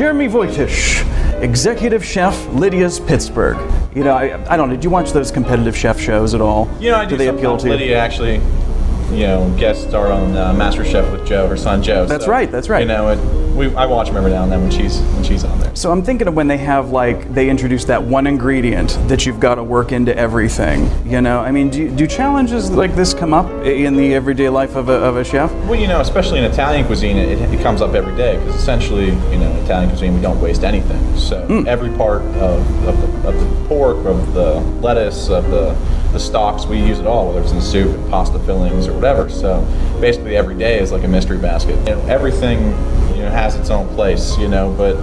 Jeremy Voytish, executive chef, Lidia's Pittsburgh. You know, I don't know, did you watch those competitive chef shows at all? You know, I do they appeal to you? Lidia actually, guest star on Master Chef with Joe, her son Joe. That's right. You know, I watch them every now and then when she's on there. So I'm thinking of when they have they introduce that one ingredient that you've got to work into everything. You know, I mean, do challenges like this come up in the everyday life of a chef? Well, especially in Italian cuisine, it comes up every day because essentially, Italian cuisine, we don't waste anything. So every part of the pork, of the lettuce, of the stocks, we use it all, whether it's in soup and pasta fillings or whatever. So basically every day is like a mystery basket. everything has its own place, but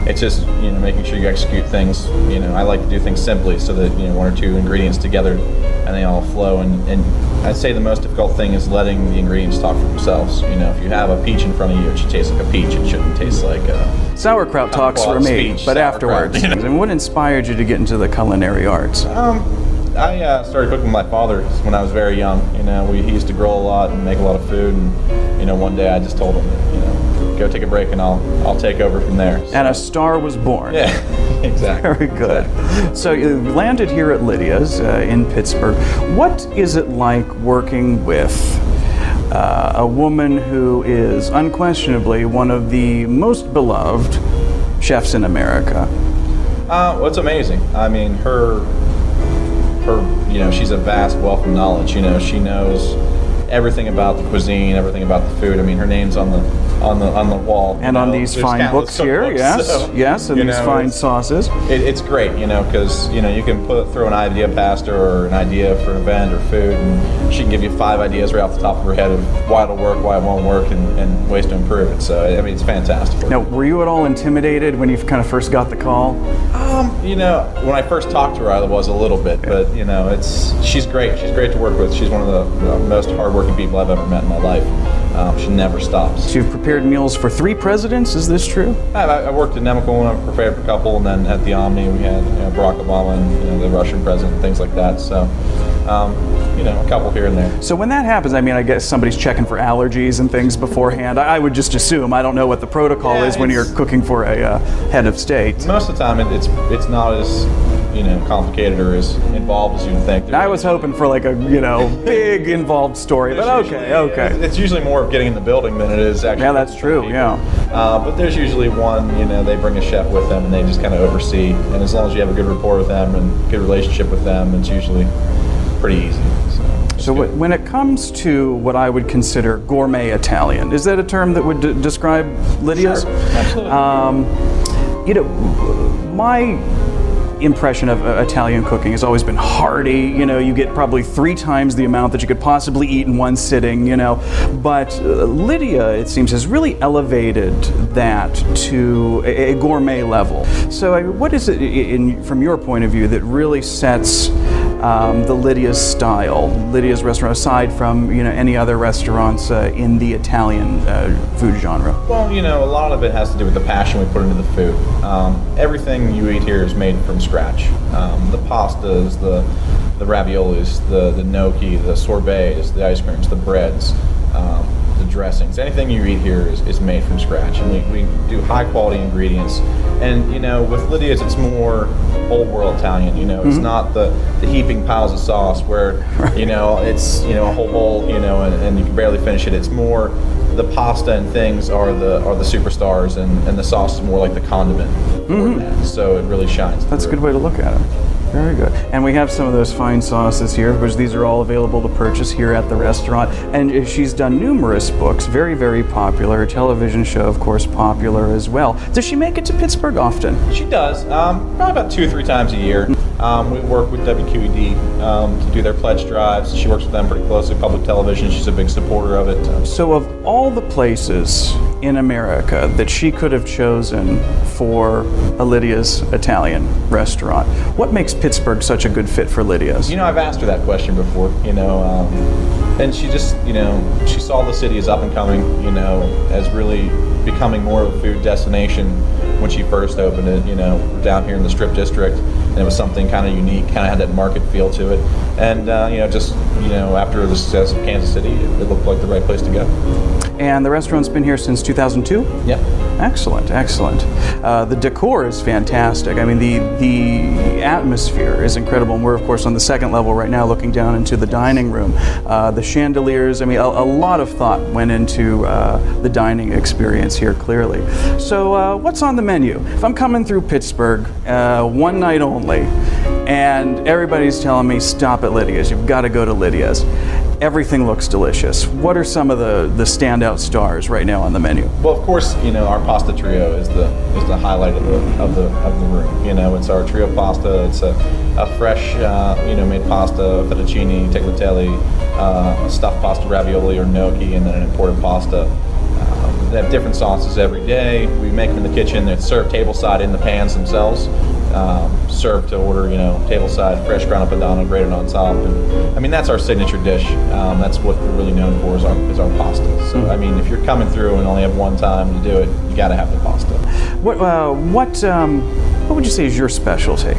it's just making sure you execute things. I like to do things simply so that one or two ingredients together and they all flow. And I'd say the most difficult thing is letting the ingredients talk for themselves. If you have a peach in front of you, it should taste like a peach. It shouldn't taste like a sauerkraut talks for me, but afterwards. And what inspired you to get into the culinary arts? I started cooking with my father when I was very young. He used to grill a lot and make a lot of food, and one day I just told him, go take a break and I'll take over from there. So. And a star was born. Yeah, exactly. Very good. Exactly. So you landed here at Lidia's in Pittsburgh. What is it like working with a woman who is unquestionably one of the most beloved chefs in America? Well, it's amazing. I mean, her, she's a vast wealth of knowledge. She knows everything about the cuisine, everything about the food. I mean, her name's on the wall. And on these fine books here, yes, so, yes, and these fine sauces. It's great, because you can throw an idea past her or an idea for an event or food, and she can give you 5 ideas right off the top of her head of why it'll work, why it won't work, and ways to improve it. So I mean, it's fantastic. Now, were you at all intimidated when you kind of first got the call? When I first talked to her, I was a little bit, but she's great. She's great to work with. She's one of the most hardworking people I've ever met in my life. She never stops. So you've prepared meals for 3 presidents, is this true? I worked at Nemical and I prepared for a couple, and then at the Omni we had Barack Obama and the Russian president, things like that. So, a couple here and there. So when that happens, I mean, I guess somebody's checking for allergies and things beforehand. I would just assume. I don't know what the protocol is when you're cooking for a head of state. Most of the time, it's not as complicated or as involved as you'd think. I was hoping for like a big involved story, but okay. It's usually more of getting in the building than it is actually. Yeah, that's true. Yeah. But there's usually one. They bring a chef with them and they just kind of oversee. And as long as you have a good rapport with them and good relationship with them, it's usually pretty easy. So when it comes to what I would consider gourmet Italian, is that a term that would describe Lidia's? Sure, absolutely. My impression of Italian cooking has always been hearty. You get probably 3 times the amount that you could possibly eat in one sitting. But Lidia, it seems, has really elevated that to a gourmet level. So what is it, from your point of view, that really sets the Lidia's style, Lidia's restaurant, aside from any other restaurants in the Italian food genre? Well, a lot of it has to do with the passion we put into the food. Everything you eat here is made from scratch. The pastas, the raviolis, the gnocchi, the sorbets, the ice creams, the breads, the dressings. Anything you eat here is made from scratch, and we do high quality ingredients. And with Lidia's, it's more old world Italian. It's not the heaping piles of sauce where it's a whole bowl and you can barely finish it. It's more the pasta and things are the superstars, and the sauce is more like the condiment for that. So it really shines. That's a good way to look at it. Very good. And we have some of those fine sauces here, which these are all available to purchase here at the restaurant. And she's done numerous books, very, very popular. Her television show, of course, popular as well. Does she make it to Pittsburgh often? She does, probably about 2 or 3 times a year. We work with WQED to do their pledge drives. She works with them pretty closely, public television. She's a big supporter of it. So of all the places in America that she could have chosen for a Lidia's Italian restaurant, what makes Pittsburgh such a good fit for Lidia's? I've asked her that question before, and she just, she saw the city as up and coming, as really becoming more of a food destination when she first opened it, down here in the Strip District. and it was something kind of unique, kind of had that market feel to it. And after the success of Kansas City, it looked like the right place to go. And the restaurant's been here since 2002? Yeah. Excellent, excellent. The decor is fantastic. I mean, the atmosphere is incredible. And we're, of course, on the second level right now looking down into the dining room. The chandeliers, I mean, a lot of thought went into the dining experience here, clearly. So what's on the menu? If I'm coming through Pittsburgh, one night only, and everybody's telling me, stop at Lidia's, you've got to go to Lidia's. Everything looks delicious. What are some of the standout stars right now on the menu? Well, of course, our pasta trio is the highlight of the room. It's our trio pasta. It's a fresh, made pasta, fettuccine, tagliatelle, stuffed pasta, ravioli or gnocchi, and then an imported pasta. They have different sauces every day. We make them in the kitchen. They're served tableside in the pans themselves. Served to order, tableside, fresh ground up padano grated on top. And I mean, that's our signature dish. That's what we're really known for is our pasta. So, I mean, if you're coming through and only have one time to do it, you got to have the pasta. What would you say is your specialty?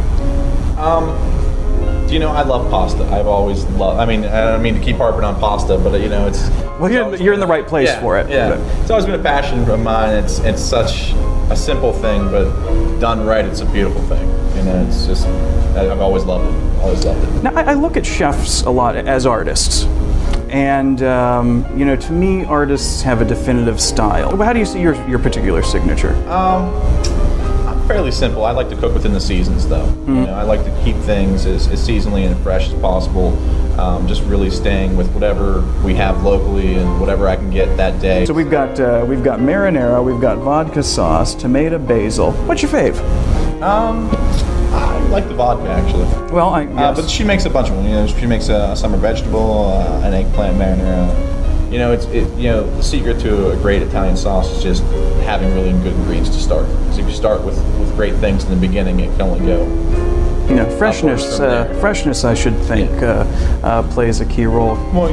I love pasta. I've always loved. I mean, I don't mean to keep harping on pasta, but it's. Well, you're in the right place for it. Yeah, it's always been a passion of mine. It's such a simple thing, but done right, it's a beautiful thing. It's just I've always loved it. Always loved it. Now, I look at chefs a lot as artists. And, to me, artists have a definitive style. How do you see your particular signature? I'm fairly simple. I like to cook within the seasons, though. I like to keep things as seasonally and fresh as possible. Just really staying with whatever we have locally and whatever I can get that day. So we've got marinara, we've got vodka sauce, tomato basil. What's your fave? I like the vodka, actually. Well, yes. But she makes a bunch of them. She makes a summer vegetable, an eggplant marinara. The secret to a great Italian sauce is just having really good ingredients to start. So if you start with great things in the beginning, it can only go. Freshness, I should think, plays a key role. Well,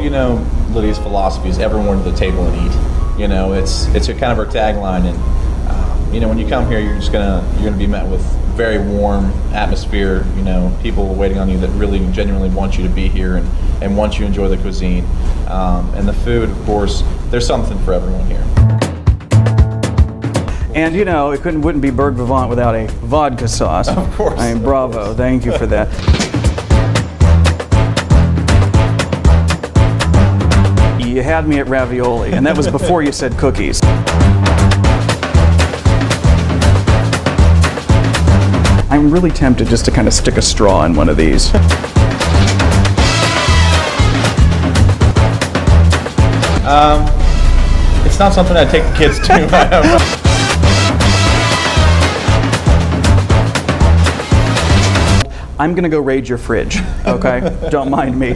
Lidia's philosophy is everyone to the table and eat. It's a kind of her tagline, and when you come here, you're gonna be met with very warm atmosphere. People waiting on you that really genuinely want you to be here and want you to enjoy the cuisine, and the food. Of course, there's something for everyone here. And it wouldn't be BURGH VIVANT without a vodka sauce. Of course. I mean, bravo. Thank you for that. You had me at ravioli, and that was before you said cookies. I'm really tempted just to kind of stick a straw in one of these. It's not something I take the kids to. I'm gonna go raid your fridge, okay? Don't mind me.